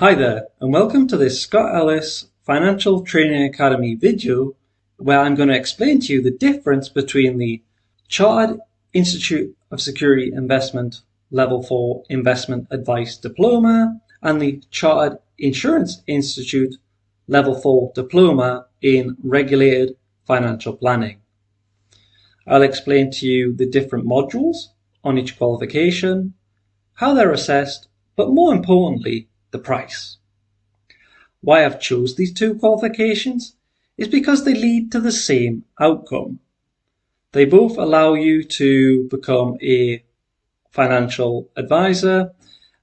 Hi there, and welcome to this Scott Ellis Financial Training Academy video where I'm going to explain to you the difference between the Chartered Institute of Security Investment Level 4 Investment Advice Diploma and the Chartered Insurance Institute Level 4 Diploma in Regulated Financial Planning. I'll explain to you the different modules on each qualification, how they're assessed, but more importantly, the price. Why I've chose these two qualifications is because they lead to the same outcome. They both allow you to become a financial advisor,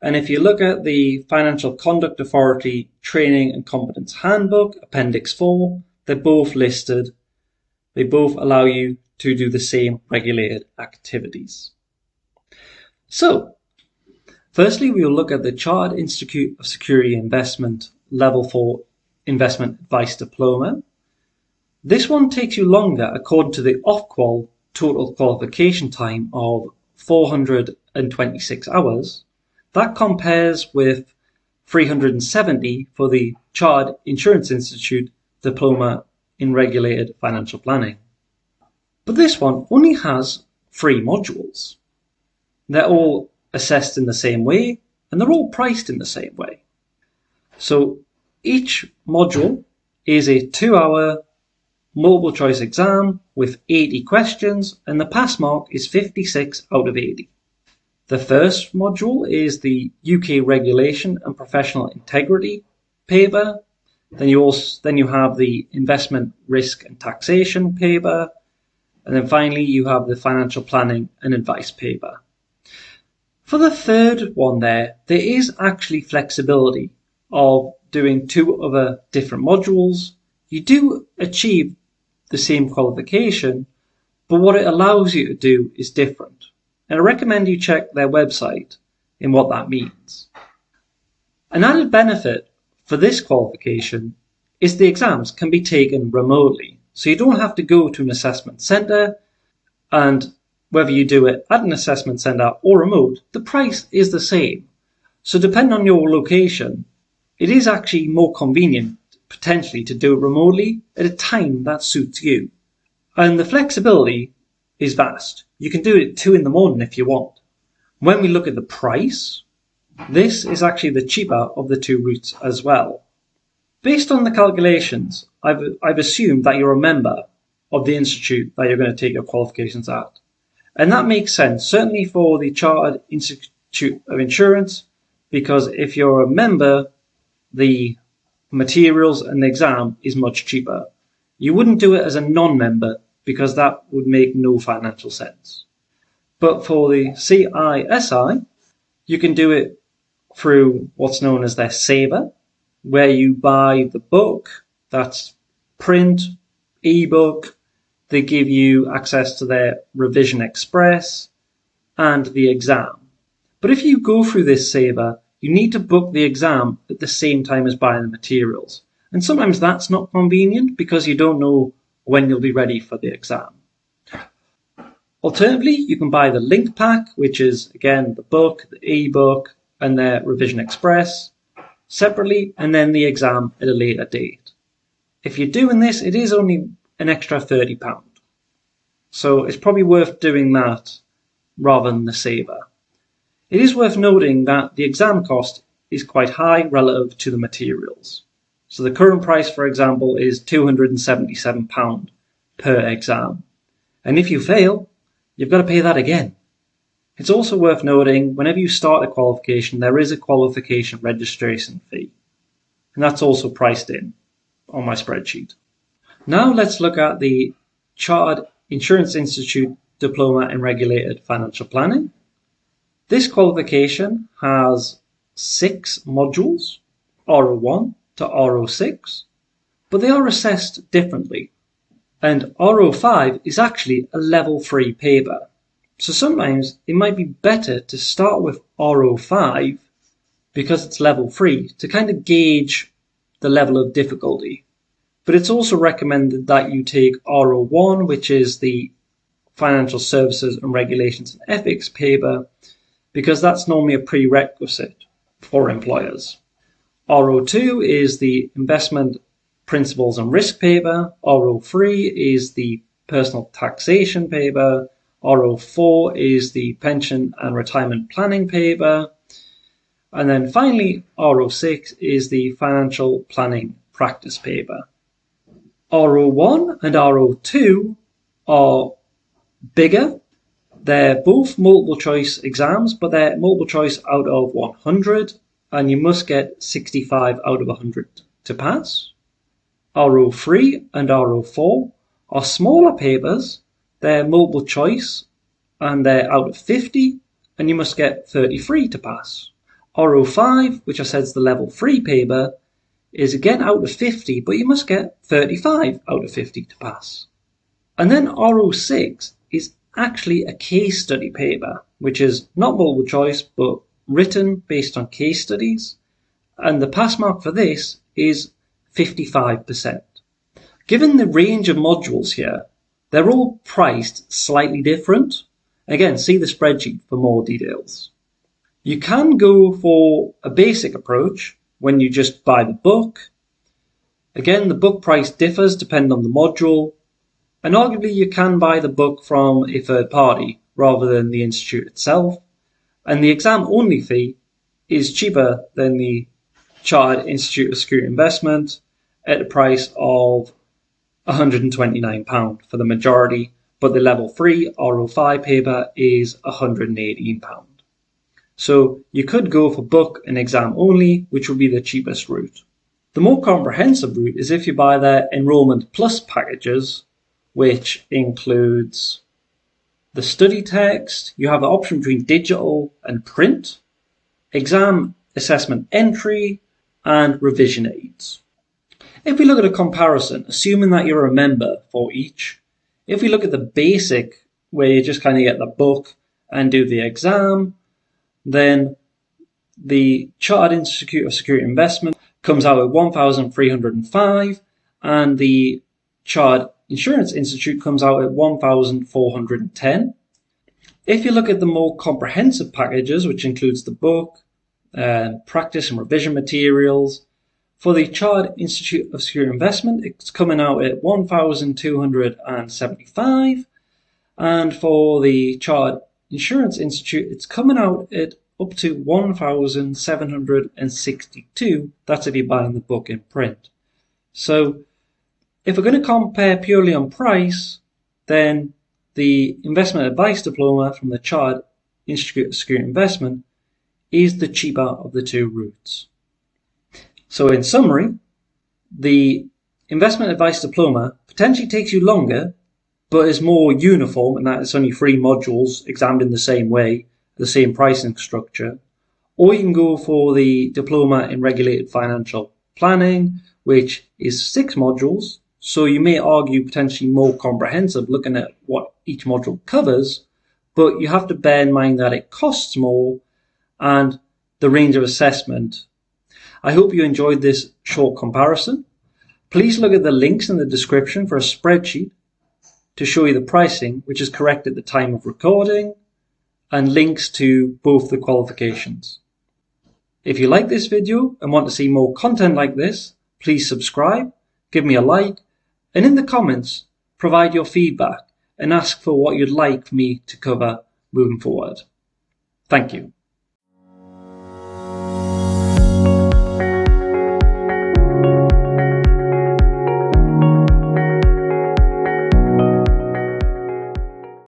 and if you look at the Financial Conduct Authority Training and Competence Handbook, Appendix 4, they're both listed. They both allow you to do the same regulated activities. So, firstly, we will look at the Chartered Institute of Security Investment Level 4 Investment Advice Diploma. This one takes you longer according to the Ofqual total qualification time of 426 hours. That compares with 370 for the Chartered Insurance Institute Diploma in Regulated Financial Planning. But this one only has 3 modules. They're all assessed in the same way, and they're all priced in the same way. So each module is a 2-hour multiple choice exam with 80 questions, and the pass mark is 56 out of 80. The first module is the UK Regulation and Professional Integrity paper. Then you have the Investment Risk and Taxation paper, and then finally you have the Financial Planning and Advice paper. For the third one there is actually flexibility of doing 2 other different modules. You do achieve the same qualification, but what it allows you to do is different. And I recommend you check their website in what that means. An added benefit for this qualification is the exams can be taken remotely. So you don't have to go to an assessment centre, and whether you do it at an assessment centre or remote, the price is the same. So depending on your location, it is actually more convenient potentially to do it remotely at a time that suits you. And the flexibility is vast. You can do it at 2 in the morning if you want. When we look at the price, this is actually the cheaper of the 2 routes as well. Based on the calculations, I've assumed that you're a member of the institute that you're going to take your qualifications at. And that makes sense, certainly for the Chartered Institute of Insurance, because if you're a member, the materials and the exam is much cheaper. You wouldn't do it as a non-member because that would make no financial sense. But for the CISI, you can do it through what's known as their saver, where you buy the book, that's print, ebook. They give you access to their Revision Express and the exam. But if you go through this saver, you need to book the exam at the same time as buying the materials. And sometimes that's not convenient because you don't know when you'll be ready for the exam. Alternatively, you can buy the link pack, which is again the book, the ebook, and their Revision Express separately, and then the exam at a later date. If you're doing this, it is only an extra £30. So it's probably worth doing that rather than the saver. It is worth noting that the exam cost is quite high relative to the materials. So the current price, for example, is £277 per exam. And if you fail, you've got to pay that again. It's also worth noting, whenever you start a qualification, there is a qualification registration fee. And that's also priced in on my spreadsheet. Now let's look at the Chartered Insurance Institute Diploma in Regulated Financial Planning. This qualification has 6 modules, RO1 to RO6, but they are assessed differently. And RO5 is actually a level 3 paper. So sometimes it might be better to start with RO5 because it's level 3 to kind of gauge the level of difficulty. But it's also recommended that you take RO1, which is the Financial Services and Regulations and Ethics paper, because that's normally a prerequisite for employers. RO2 is the investment principles and risk paper. RO3 is the personal taxation paper. RO4 is the pension and retirement planning paper. And then finally, RO6 is the financial planning practice paper. RO1 and RO2 are bigger. They're both multiple choice exams, but they're multiple choice out of 100, and you must get 65 out of 100 to pass. RO3 and RO4 are smaller papers. They're multiple choice, and they're out of 50, and you must get 33 to pass. RO5, which I said is the level 3 paper, is again out of 50, but you must get 35 out of 50 to pass. And then RO6 is actually a case study paper, which is not multiple choice, but written based on case studies. And the pass mark for this is 55%. Given the range of modules here, they're all priced slightly different. Again, see the spreadsheet for more details. You can go for a basic approach when you just buy the book. Again, the book price differs depending on the module, and arguably you can buy the book from a third party rather than the institute itself, and the exam-only fee is cheaper than the Chartered Institute of Security Investment at a price of £129 for the majority, but the level 3 RO5 paper is £118. So you could go for book and exam only, which would be the cheapest route. The more comprehensive route is if you buy their Enrollment Plus packages, which includes the study text. You have an option between digital and print, exam assessment entry, and revision aids. If we look at a comparison, assuming that you're a member for each, if we look at the basic, where you just kind of get the book and do the exam, then the Chartered Institute of Security Investment comes out at £1,305, and the Chartered Insurance Institute comes out at £1,410. If you look at the more comprehensive packages, which includes the book, practice and revision materials, for the Chartered Institute of Security Investment, it's coming out at £1,275, and for the Chartered Insurance Institute, it's coming out at up to £1,762. That's if you're buying the book in print. So if we're going to compare purely on price, then the Investment Advice Diploma from the Chartered Institute of Security Investment is the cheaper of the two routes. So in summary, the Investment Advice Diploma potentially takes you longer, but is more uniform in that it's only 3 modules examined in the same way, the same pricing structure. Or you can go for the Diploma in Regulated Financial Planning, which is 6 modules, so you may argue potentially more comprehensive looking at what each module covers, but you have to bear in mind that it costs more and the range of assessment. I hope you enjoyed this short comparison. Please look at the links in the description for a spreadsheet to show you the pricing, which is correct at the time of recording, and links to both the qualifications. If you like this video and want to see more content like this, please subscribe, give me a like, and in the comments, provide your feedback and ask for what you'd like me to cover moving forward. Thank you.